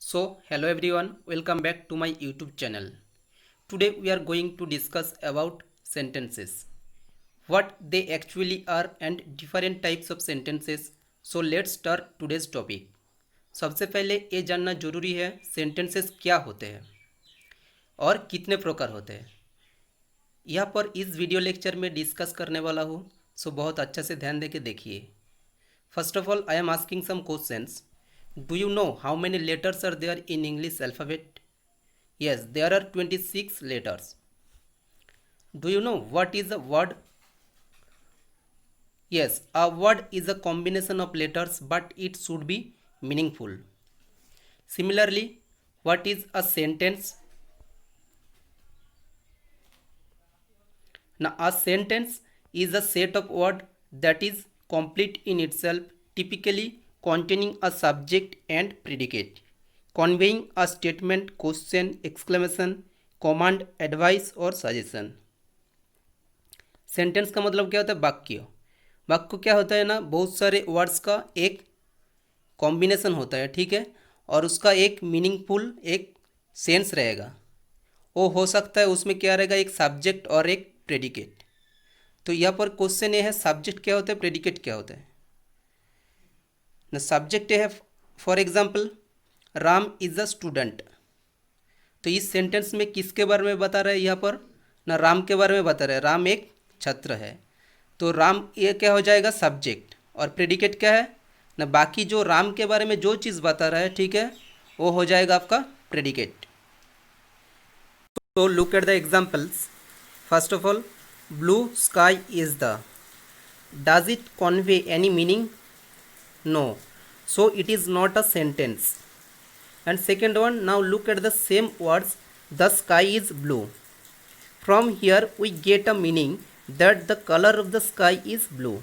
Hello everyone, welcome back to my YouTube channel. Today we are going to discuss about sentences, what they actually are and different types of sentences. So let's start today's topic. सबसे पहले ये जानना जरूरी है sentences क्या होते हैं और कितने प्रकार होते हैं। यहाँ पर इस वीडियो लेक्चर में डिस्कस करने वाला हूँ, सो बहुत अच्छे से ध्यान दे के देखिए। First of all, I am asking some questions. Do you know how many letters are there in English alphabet? Yes, there are 26 letters. Do you know what is a word? Yes, a word is a combination of letters, but it should be meaningful. Similarly, what is a sentence? Now, a sentence is a set of words that is complete in itself, typically containing a subject and predicate, conveying a statement, question, exclamation, command, advice और suggestion. Sentence का मतलब क्या होता है? वाक्य। वाक्य क्या होता है ना, बहुत सारे वर्ड्स का एक कॉम्बिनेशन होता है, ठीक है, और उसका एक मीनिंगफुल एक सेंस रहेगा। वो हो सकता है उसमें क्या रहेगा, एक सब्जेक्ट और एक प्रेडिकेट। तो यहाँ पर क्वेश्चन ये है, सब्जेक्ट क्या होता है, प्रेडिकेट क्या होता है ना। सब्जेक्ट है for example Ram is a student, तो इस सेंटेंस में किसके बारे में बता रहा है, यहाँ पर ना राम के बारे में बता रहा है, राम एक छात्र है। तो राम ये क्या हो जाएगा, सब्जेक्ट, और प्रेडिकेट क्या है ना, बाकी जो राम के बारे में जो चीज़ बता रहा है, ठीक है, वो हो जाएगा आपका प्रेडिकेट। तो look at the examples. First of all, blue sky is the, does it convey any meaning? No, so it is not a sentence. And second one, now look at the same words, the sky is blue. From here we get a meaning that the color of the sky is blue,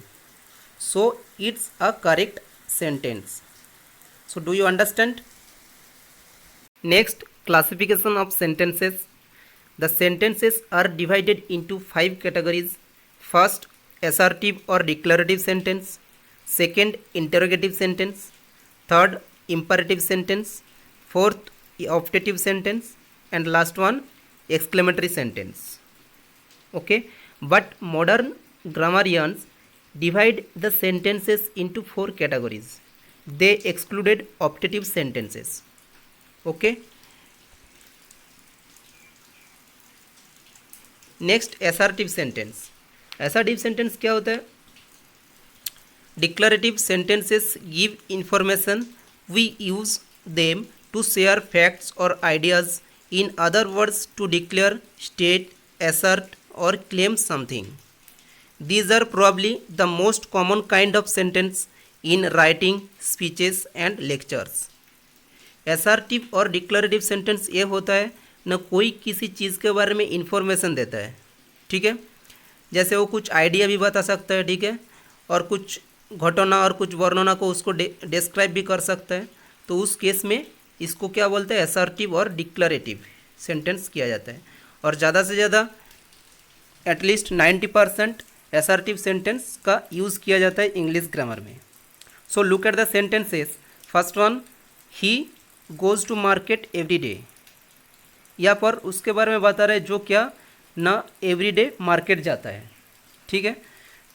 so it's a correct sentence. So do you understand? Next, classification of sentences. The sentences are divided into 5 categories. First, assertive or declarative sentence. Second, interrogative sentence. Third, imperative sentence. Fourth, optative sentence. And last one, exclamatory sentence. Okay, but modern grammarians divide the sentences into 4 categories. They excluded optative sentences. Okay. Next assertive sentence. Assertive sentence क्या होता है? Declarative sentences give information, we use them to share facts और ideas, in other words to declare, state, assert और claim something. These are probably the most common kind of sentence in writing, speeches and lectures. Assertive और डिक्लरेटिव sentence ये होता है न, कोई किसी चीज़ के बारे में इंफॉर्मेशन देता है, ठीक है, जैसे वो कुछ आइडिया भी बता सकता है, ठीक है, और कुछ घटना और कुछ वर्णना को उसको डिस्क्राइब भी कर सकता है। तो उस केस में इसको क्या बोलते हैं, असर्टिव और डिक्लरेटिव सेंटेंस किया जाता है। और ज़्यादा से ज़्यादा एटलीस्ट 90% असर्टिव सेंटेंस का यूज़ किया जाता है इंग्लिश ग्रामर में। So look at the sentences. First one, he goes to market every day. यहाँ पर उसके बारे में बता रहे जो क्या ना एवरीडे मार्केट जाता है, ठीक है,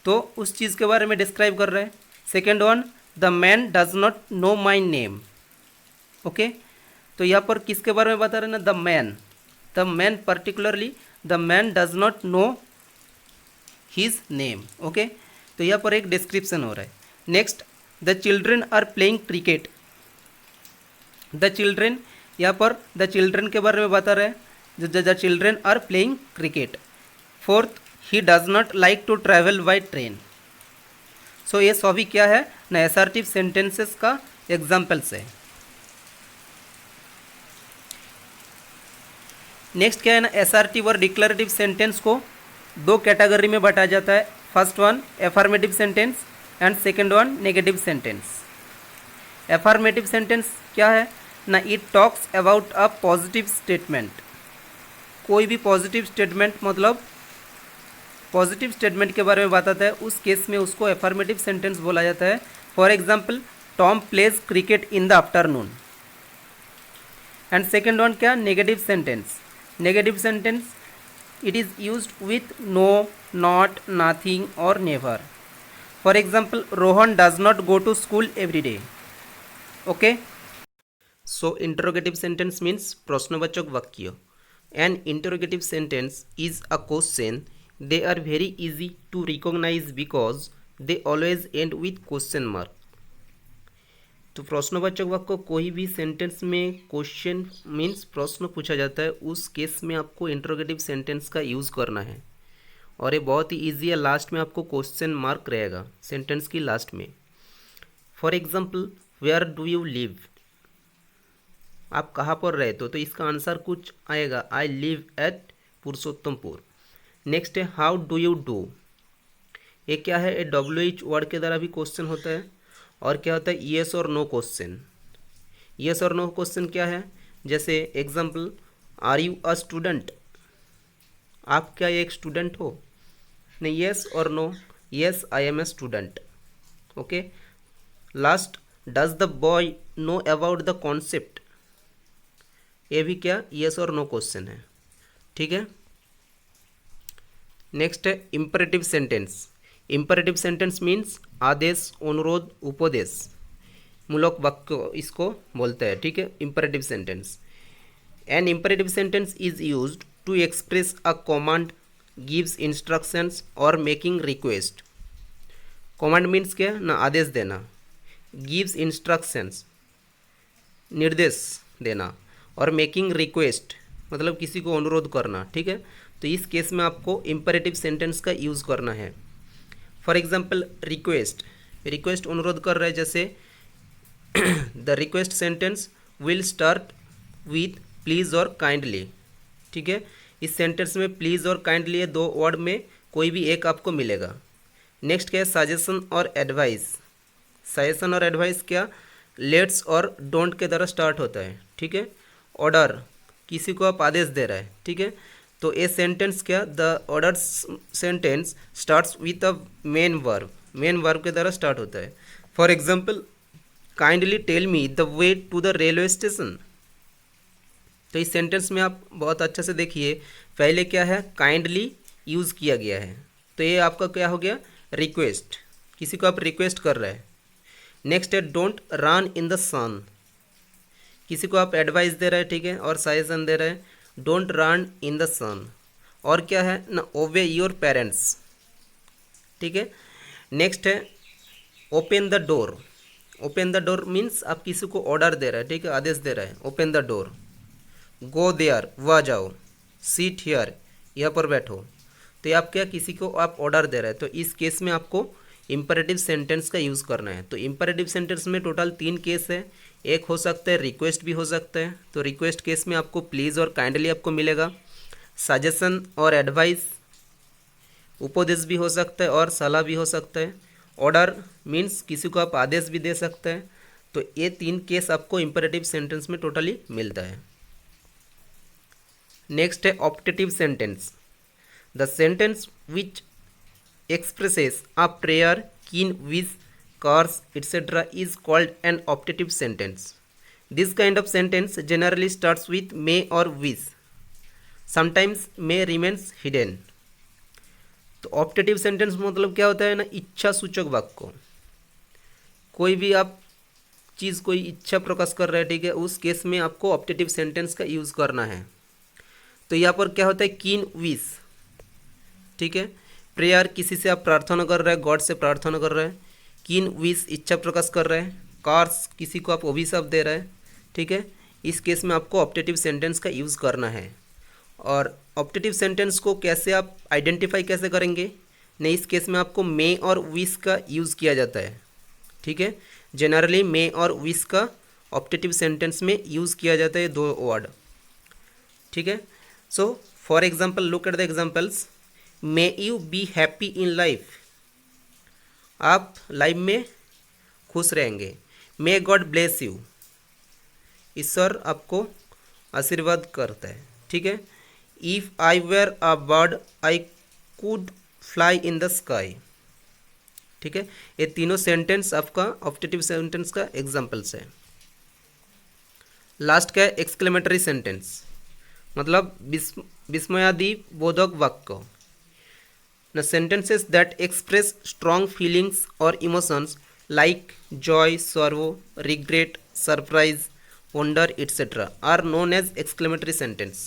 तो उस चीज़ के बारे में डिस्क्राइब कर रहे हैं। Second one, the man does not know my name. Okay, तो यहाँ पर किसके बारे में बता रहे हैं ना, the man particularly the man does not know his name. Okay, तो यहाँ पर एक डिस्क्रिप्शन हो रहा है। Next, the children are playing cricket. The children, यहाँ पर द चिल्ड्रेन के बारे में बता रहे हैं, the children are playing cricket. Fourth, he does not like to travel by train. So ये सभी क्या है ना, असर्टिव सेंटेंसेस का एग्जाम्पल्स है। नेक्स्ट क्या है ना, असर्टिव और डिक्लरेटिव सेंटेंस को 2 कैटेगरी में बांटा जाता है। First one affirmative sentence and second one negative sentence. Affirmative sentence क्या है ना, it talks about a positive statement. कोई भी पॉजिटिव स्टेटमेंट मतलब पॉजिटिव स्टेटमेंट के बारे में बताता है, उस केस में उसको एफर्मेटिव सेंटेंस बोला जाता है। For example, Tom plays cricket in the afternoon. And second one क्या, negative sentence. Negative sentence it is used with no, not, nothing और never. For example, Rohan does not go to school every day. Okay, so interrogative sentence means प्रश्नवाचक वाक्य। An interrogative sentence is a question. They are very easy to recognise because they always end with question mark. तो प्रश्नवाचक वाक्य कोई भी sentence में question means प्रश्न पूछा जाता है, उस केस में आपको इंटरोगेटिव सेंटेंस का यूज़ करना है। और ये बहुत ही ईजी है, लास्ट में आपको क्वेश्चन मार्क रहेगा सेंटेंस की लास्ट में। For example, where do you live, आप कहाँ पर रहते हो, तो इसका आंसर कुछ आएगा, I live at Purushottampur. Next है हाउ डू यू डू, ये क्या है, ये WH वर्ड के द्वारा भी क्वेश्चन होता है। और क्या होता है, येस और नो क्वेश्चन। येस और नो क्वेश्चन क्या है, जैसे example, are you a student, आप क्या एक स्टूडेंट हो, नहीं, येस और no, yes I am a student. Okay, last, does the boy know about the concept, ये भी क्या, येस और नो क्वेश्चन है। ठीक है, नेक्स्ट है imperative sentence. Imperative sentence means आदेश, अनुरोध, उपदेश मूलक वाक्य इसको बोलते हैं। ठीक है, imperative sentence. An imperative sentence is used to express a command, gives instructions और मेकिंग रिक्वेस्ट। कमांड मीन्स क्या, ना आदेश देना, गिव्स इंस्ट्रक्शंस निर्देश देना, और मेकिंग रिक्वेस्ट मतलब किसी को अनुरोध करना। ठीक है, तो इस केस में आपको इम्परेटिव सेंटेंस का यूज़ करना है। फॉर एग्जाम्पल, रिक्वेस्ट, रिक्वेस्ट अनुरोध कर रहे हैं, जैसे the request sentence will start with please और काइंडली। ठीक है, इस सेंटेंस में प्लीज़ और काइंडली दो वर्ड में कोई भी एक आपको मिलेगा। नेक्स्ट क्या है, सजेशन और एडवाइस। सजेशन और एडवाइस क्या, लेट्स और डोंट के द्वारा स्टार्ट होता है। ठीक है, ऑर्डर, किसी को आप आदेश दे रहे हैं। ठीक है, तो ये सेंटेंस क्या, the order sentence starts with a main verb, main verb के द्वारा स्टार्ट होता है। For example, kindly tell me the way to the railway station. तो इस सेंटेंस में आप बहुत अच्छे से देखिए, पहले क्या है, काइंडली यूज़ किया गया है, तो ये आपका क्या हो गया, रिक्वेस्ट, किसी को आप रिक्वेस्ट कर रहे हैं। नेक्स्ट है डोंट रन इन द सन, किसी को आप एडवाइस दे रहे हैं। ठीक है, और सजेशन दे रहे हैं, डोंट रन इन द सन। और क्या है ना, ओबे योर पेरेंट्स। ठीक है, नेक्स्ट है open the door. Open the door means आप किसी को ऑर्डर दे रहे हैं। ठीक है, आदेश दे रहे हैं, open the door. Go there, वह जाओ। सीट हियर, यहाँ पर बैठो। तो ये आप क्या, किसी को आप ऑर्डर दे रहे हैं, तो इस केस में आपको इम्परेटिव सेंटेंस का यूज़ करना है। तो इम्परेटिव सेंटेंस में टोटल 3 केस है, एक हो सकता है रिक्वेस्ट भी हो सकता है। तो रिक्वेस्ट केस में आपको प्लीज़ और काइंडली आपको मिलेगा। सजेशन और एडवाइस, उपदेश भी हो सकता है और सलाह भी हो सकता है। ऑर्डर मीन्स किसी को आप आदेश भी दे सकते हैं। तो ये 3 केस आपको इम्परेटिव सेंटेंस में टोटली मिलता है। नेक्स्ट है optative sentence. The sentence which expresses a prayer, कीन wish, curse, etc. is called an optative sentence. This kind of sentence generally starts with may or wish. Sometimes may remains hidden. तो optative sentence मतलब क्या होता है ना, इच्छा सूचक वाक्य। कोई भी आप चीज़, कोई इच्छा प्रकाश कर रहे हैं। ठीक है, उस केस में आपको ऑप्टेटिव सेंटेंस का यूज़ करना है। तो यहाँ पर क्या होता है, कीन विश। ठीक है, प्रेयर, किसी से आप प्रार्थना कर रहे हैं, गॉड से प्रार्थना कर रहे हैं। कीन विश, इच्छा प्रकाश कर रहे हैं। कार्स, किसी को आप अभिशाप दे रहे हैं। ठीक है, इस केस में आपको ऑप्टेटिव सेंटेंस का यूज़ करना है। और ऑप्टेटिव सेंटेंस को कैसे आप आइडेंटिफाई कैसे करेंगे, नहीं, इस केस में आपको मे और विश का यूज़ किया जाता है। ठीक है, जनरली मे और विश का ऑप्टेटिव सेंटेंस में यूज़ किया जाता है, 2 वर्ड। ठीक है, so for example, look at the examples. May you be happy in life, आप लाइफ में खुश रहेंगे। मे गॉड ब्लेस यू, ईश्वर आपको आशीर्वाद करता है। ठीक है, if I were a bird I could fly in the sky. ठीक है, ये तीनों सेंटेंस आपका ऑप्टेटिव सेंटेंस का एग्जाम्पल्स है। लास्ट क्या है, एक्सक्लेमेटरी सेंटेंस, मतलब विस्मयादि बोधक वाक्य। The sentences that express strong feelings or emotions like joy, sorrow, regret, surprise, wonder, etc. are known as exclamatory sentence।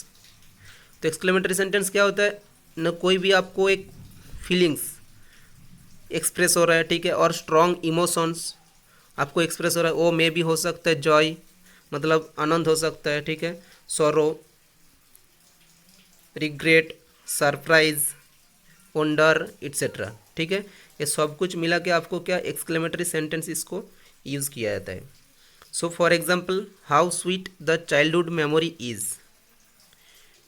तो exclamatory sentence क्या होता है न, कोई भी आपको एक फीलिंग्स एक्सप्रेस हो रहा है, ठीक है, और स्ट्रॉन्ग इमोशंस आपको एक्सप्रेस हो रहा है, वो मे भी हो सकता है जॉय मतलब आनंद हो सकता है, ठीक है, sorrow, regret, surprise, wonder etcetera, ठीक है, ये सब कुछ मिला के आपको क्या एक्सक्लेमेटरी सेंटेंस इसको यूज़ किया जाता है। So for example, how sweet the childhood memory is,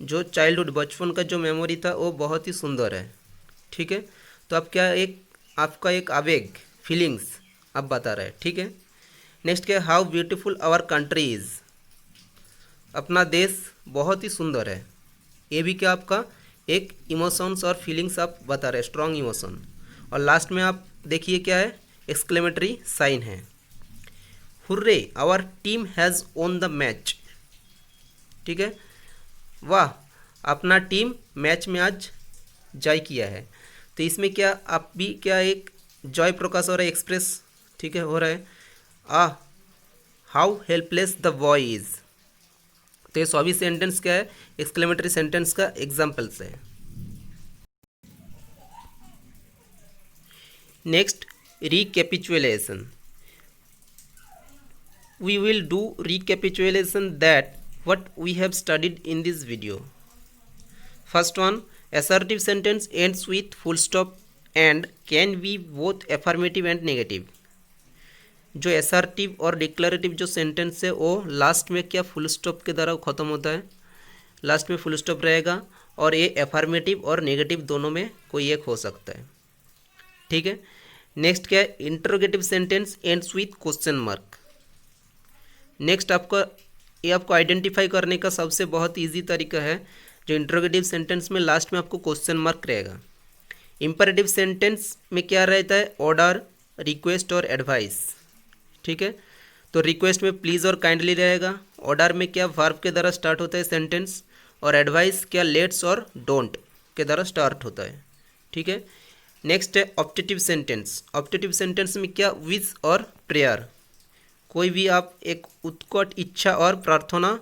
जो चाइल्डहुड बचपन का जो मेमोरी था वो बहुत ही सुंदर है, ठीक है। तो आप क्या एक आपका एक आवेग फीलिंग्स आप बता रहे हैं, ठीक है। नेक्स्ट क्या है, how beautiful our country is, अपना देश बहुत ही सुंदर है, ये भी क्या आपका एक इमोशंस और फीलिंग्स आप बता रहे हैं, स्ट्रॉन्ग इमोशन। और लास्ट में आप देखिए क्या है, एक्सक्लेमेटरी साइन है, hurrah our team has won the match, ठीक है, वाह अपना टीम मैच में आज जय किया है। तो इसमें क्या आप भी क्या एक जॉय प्रकाश हो रहा है एक्सप्रेस, ठीक है, हो रहा है। How helpless the boy is, तो ये सभी सेंटेंस क्या है एक्सक्लेमेटरी सेंटेंस का एग्जाम्पल्स है। Next, recapitulation. We will do recapitulation that what we have studied in this video. First one, assertive sentence ends with full stop and can be both affirmative and negative। जो assertive और declarative जो sentence है वो last में क्या full stop के द्वारा ख़त्म होता है, लास्ट में फुल स्टॉप रहेगा, और ये affirmative और negative दोनों में कोई एक हो सकता है, ठीक है। नेक्स्ट क्या है, interrogative sentence ends with question mark. Next आपका ये आपको आइडेंटिफाई करने का सबसे बहुत इजी तरीका है, जो इंटरोगेटिव सेंटेंस में लास्ट में आपको क्वेश्चन मार्क रहेगा। इंपरेटिव सेंटेंस में क्या रहता है, ऑर्डर, रिक्वेस्ट और एडवाइस, ठीक है। तो रिक्वेस्ट में प्लीज़ और काइंडली रहेगा, ऑर्डर में क्या वर्ब के द्वारा स्टार्ट होता है सेंटेंस, और एडवाइस क्या लेट्स और डोंट के द्वारा स्टार्ट होता है, ठीक है। नेक्स्ट है ऑप्टेटिव सेंटेंस। ऑप्टेटिव सेंटेंस में क्या विश और प्रेयर, कोई भी आप एक उत्कट इच्छा और प्रार्थना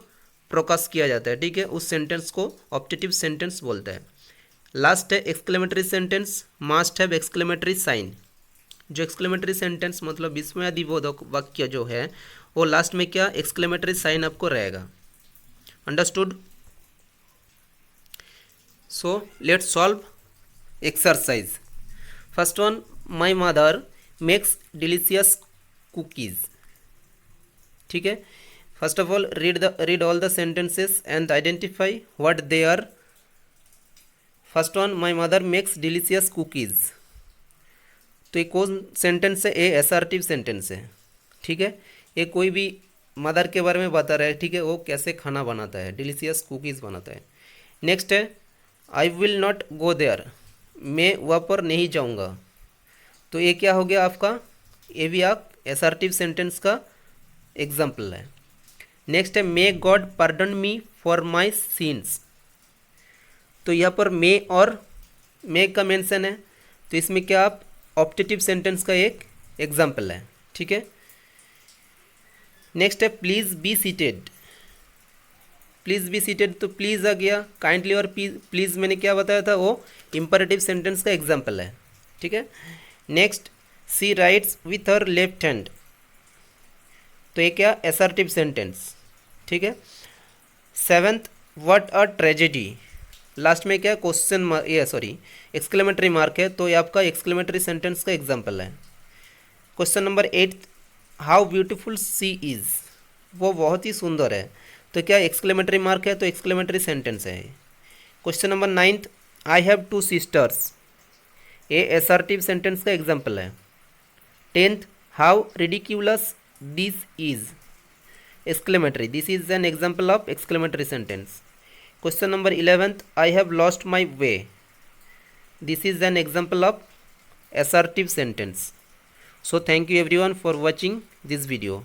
प्रकाश किया जाता है, ठीक है, उस सेंटेंस को ऑप्टेटिव सेंटेंस बोलता है। लास्ट है exclamatory sentence must have exclamatory sign. जो एक्सक्लेमेटरी सेंटेंस मतलब विस्मयादिबोधक वाक्य जो है वो लास्ट में क्या एक्सक्लेमेटरी साइन आपको रहेगा। Understood? So let's solve exercise. First one, my mother makes delicious cookies, ठीक है। First of all read all the sentences and identify what they are. First one, my mother makes delicious cookies, तो ये कौन sentence है, ये assertive sentence है, ठीक है। ये कोई भी मदर के बारे में बता रहा है, ठीक है, वो कैसे खाना बनाता है, डिलीशियस कुकीज़ बनाता है। नेक्स्ट है I will not go there, मैं वहाँ पर नहीं जाऊँगा, तो ये क्या हो गया आपका, ये भी आप असर्टिव सेंटेंस का एग्जाम्पल है। नेक्स्ट है may God pardon me for my scenes, तो यहाँ पर मे और मे का मेंशन है, तो इसमें क्या आप ऑप्टेटिव सेंटेंस का एक एग्जाम्पल है, ठीक है। नेक्स्ट है please be seated. Please be seated, तो प्लीज़ आ गया, काइंडली और प्लीज़ मैंने क्या बताया था, वो इंपरेटिव सेंटेंस का एग्जाम्पल है, ठीक है। Next, she writes with her left hand, तो ये क्या असर्टिव सेंटेंस, ठीक है। Seventh, what a tragedy, last में क्या क्वेश्चन मार्क, ये सॉरी एक्सक्लेमेटरी मार्क है, तो ये आपका एक्सक्लेमेटरी सेंटेंस का एग्जाम्पल है। Question number 8, how beautiful she is, वो बहुत ही सुंदर है, तो क्या एक्सक्लेमेटरी मार्क है, तो एक्सक्लेमेटरी सेंटेंस है। Question number 9, I have 2 sisters, ये असर्टिव सेंटेंस का एग्जाम्पल है। 10th, how ridiculous this is, exclamatory, this is an example of exclamatory sentence. Question number 11th, I have lost my way, this is an example of assertive sentence. So thank you everyone for watching this video.